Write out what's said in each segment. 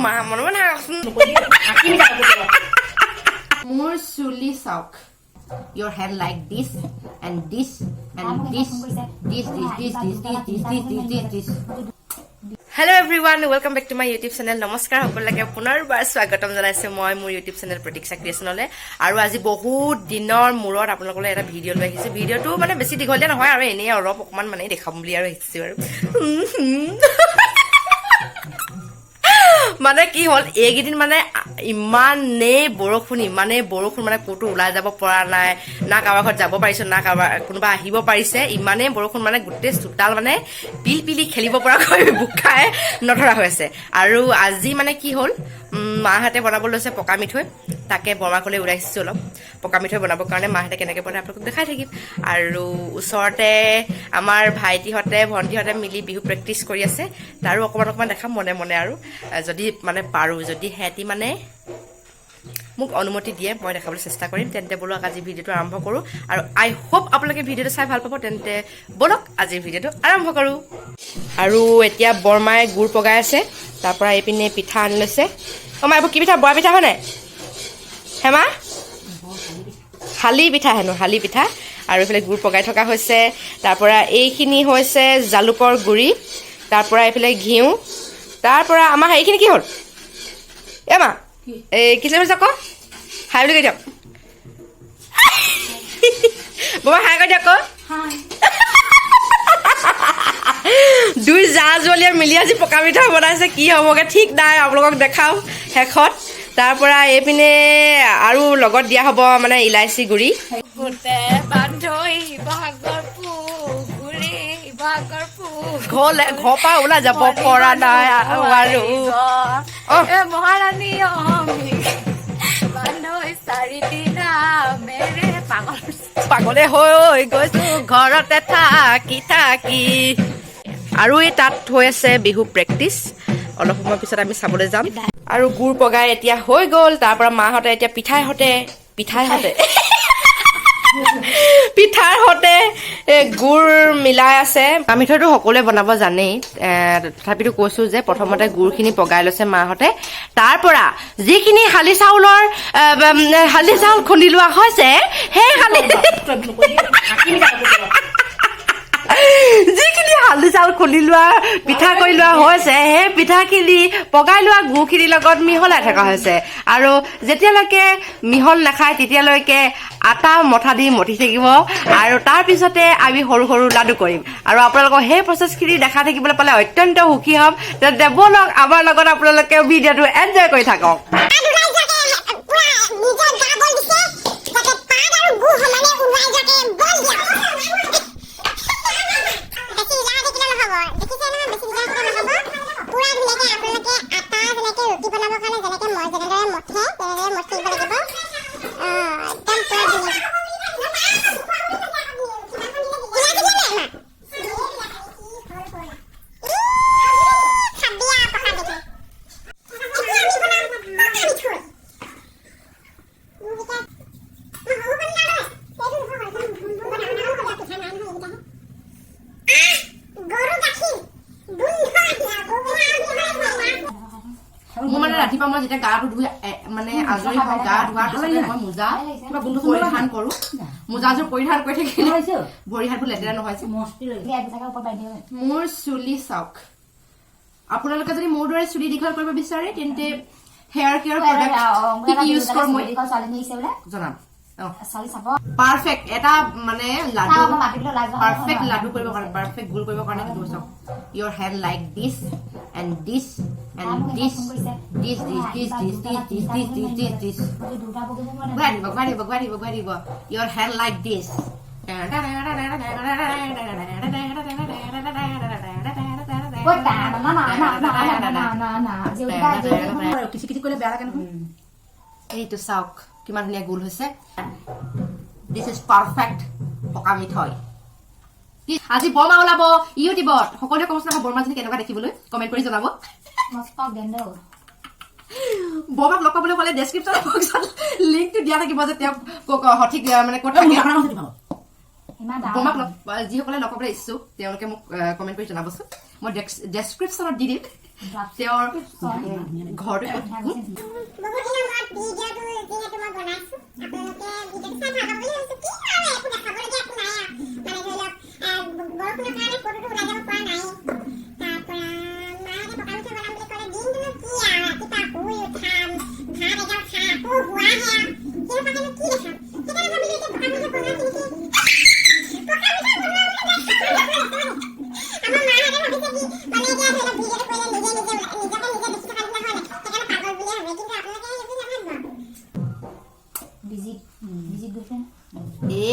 মা মনে মনে মোৰ চুলি চাওক your hand like this and this and this this Hello everyone, welcome back to my YouTube channel. নমস্কাৰ সকলোকে পুনৰবাৰ স্বাগতম জনাইছো মই মোৰ YouTube channel প্ৰতীক্ষা ক্ৰিয়েচনলে আৰু আজি বহুত দিনৰ মূৰত আপোনালোকলৈ এটা ভিডিঅ' লৈ আহিছো ভিডিঅ'টো মানে বেছি দীঘলীয়া নহয় আৰু এনেই অলপ অকমান মানে দেখাম বুলি আৰু আহিছো আৰু মানে কি হল এইকেইদিন মানে ইমানেই বৰষুণ মানে ক'তো ওলাই যাব পৰা নাই না কাৰোবাৰ ঘৰত যাব পাৰিছো না কোনোবা আহিব পাৰিছে ইমানেই বৰষুণ মানে গোটেই চোতাল মানে পিলি খেলিব পৰাকৈ বোকাই নধৰা হৈ আছে আৰু আজি মানে কি হ'ল মাহঁতে বনাব লৈছে পকা মিঠৈ তাকে বৰমাকলৈ ওলাইছো অলপ পকা মিঠৈ বনাবৰ কাৰণে মাহঁতে কেনেকৈ বনাই আপোনালোকক দেখাই থাকিম আৰু ওচৰতে আমাৰ ভাইটিহঁতে ভণ্টিহঁতে মিলি বিহু প্ৰেক্টিচ কৰি আছে তাৰো অকণমান দেখাম মনে মনে আৰু যদি মানে পাৰোঁ যদি সিহঁতি মানে মোক অনুমতি দিয়ে মই দেখাবলৈ চেষ্টা কৰিম তেন্তে বলক আজি ভিডিঅ'টো আৰম্ভ কৰোঁ আৰু আই হোপ আপোনালোকে ভিডিঅ'টো চাই ভাল পাব তেন্তে বলক আজিৰ ভিডিঅ'টো আৰম্ভ কৰোঁ আৰু এতিয়া বৰমাই গুড় পগাই আছে তাৰ পৰা এইপিনে পিঠা আনি লৈছে মা এইবোৰ কি পিঠা বৰা পিঠা হয় নাই হেমা শালি পিঠা হেনো শালি পিঠা আৰু এইফালে গুড় পগাই থকা হৈছে তাৰ পৰা এইখিনি হৈছে জালুকৰ গুড়ি তাৰ পৰা এইফালে ঘিউ তাৰ পৰা আমাৰ এইখিনি কি হ'ল মা এই কি কৈছে আকৌ হাই বুলি কৈ দিয়ক বাবা হাই কৈ দিয়ক দুই জা জলীয়া মিলি আজি পকা মিঠা বনাইছে কি হ'বগে ঠিক নাই আপোনালোকক দেখাওঁ শেষত তাৰ পৰা এইপিনে আৰু লগত দিয়া হ'ব মানে ইলাইচি গুড়ি ঘৰ পৰা ওলাই যাব পৰা নাই আৰু মহাৰাণী পাগলে হৈ গৈছো ঘৰতে থাকি আৰু এই তাত হৈ আছে বিহু প্ৰেক্টিচ অলপ সময় পিছত আমি চাবলৈ যাম আৰু গুড় পগাই এতিয়া হৈ গ'ল তাৰ পৰা মাহঁতে এতিয়া পিঠাৰ সতে গুড় মিলাই আছে মিঠৈটো সকলোৱে বনাব জানেই তথাপিতো কৈছো যে প্ৰথমতে গুড়খিনি পগাই লৈছে মাহঁতে তাৰ পৰা যিখিনি শালি চাউল খুন্দি লোৱা হৈছে সেই যিখিনি হালধি চাউল খুন্দি লোৱা পিঠা কৰি লোৱা হৈছে সেই পিঠাখিনি পগাই লোৱা গুড়খিনিৰ লগত মিহলাই থকা হৈছে আৰু যেতিয়ালৈকে মিহল নাখায় তেতিয়ালৈকে আটা মঠা দি মঠি থাকিব আৰু তাৰপিছতে আমি সৰু সৰু লাডু কৰিম আৰু আপোনালোকক সেই প্ৰচেছখিনি দেখা থাকিবলৈ পালে অত্যন্ত সুখী হ'ম তেন্তে বলক আমাৰ লগত আপোনালোকে ভিডিঅ'টো এনজয় কৰি থাকক ৰাতিপুৱা মই যেতিয়া গাটো ধুই মানে আজৰি হওঁ গা ধোৱাৰ পিছতে মই মোজা কিবা গোন্ধ পৰিধান কৰোঁ মোজাযোৰ পৰিধান কৰি থাকিলে ভৰি হাতবোৰ লেতেৰা নহয় মোৰ চুলি চাওক আপোনালোকে যদি মোৰ দৰে চুলি দীঘল কৰিব বিচাৰে তেন্তে হেয়াৰ কেয়াৰ প্ৰডাক্ট ইউজ কৰোঁ মই জনাম পাৰফেক্ট এটা মানে লাডু পাৰফেক্ট লাডু কৰিব কাৰণে পাৰফেক্ট গুড় কৰিব কাৰণে কিন্তু চাওক your hand like this and this and this ঘূৰিব your hand like this এইটো চাওক কিমান ধুনীয়া গোল হৈছে দিছ ইজ পাৰফেক্ট পকা মিঠৈ আজি বৰমা ওলাব ইউটিউবত সকলোৱে কমচোন বৰমাজনী কেনেকুৱা দেখিবলৈ কমেণ্ট কৰি জনাব বৰমাক লগ পাবলৈ হ'লে ডেছক্ৰিপশ্যন বক্সত লিংকটো দিয়া থাকিব যে তেওঁক সঠিক মানে ক'ত থাকে বৰমাক যিসকলে লগ পাবলৈ ইচ্ছুক তেওঁলোকে মোক কমেণ্ট কৰি জনাবচোন মই ডেছক্ৰিপশ্যনত দি দিম তেওঁৰ ঘৰটো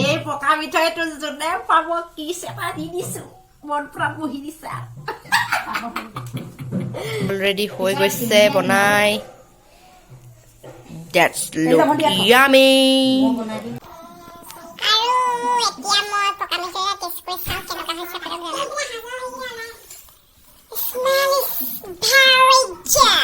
এই পকা মিঠৈটো যোনে পাব কি চেপা দি দিছো মন প্ৰাণ বহি দিছা অলৰেডি হৈ গৈছে বনাই That's look yummy. Smell is very good.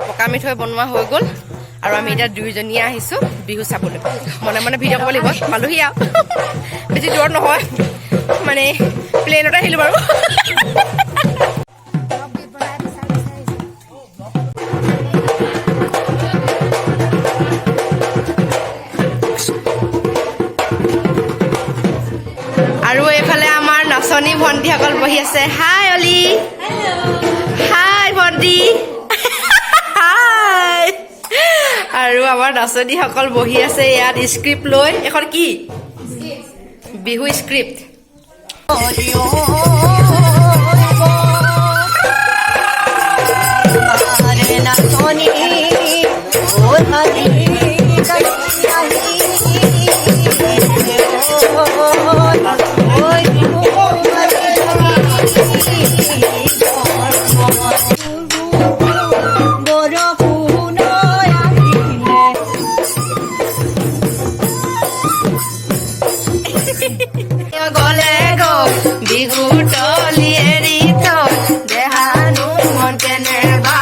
পকা মিঠৈ বনোৱা হৈ গ'ল আৰু আমি এতিয়া দুইজনীয়ে আহিছো বিহু চাবলৈ মনে মনে ভিডিঅ' কৰিব লাগিব পালোহি আৰু বেছি দূৰত নহয় মানে প্লেনতে আহিলো বাৰু আৰু এইফালে আমাৰ নাচনী ভণ্টিসকল বহি আছে হাই অলি হাই ভণ্টি আৰু আমাৰ নাচনীসকল বহি আছে ইয়াত স্ক্ৰিপ্ট লৈ এখন কি বিহু স্ক্ৰিপ্ট গলে গো বিহু তলি এৰি থৈ দেহানো মন কেনেবা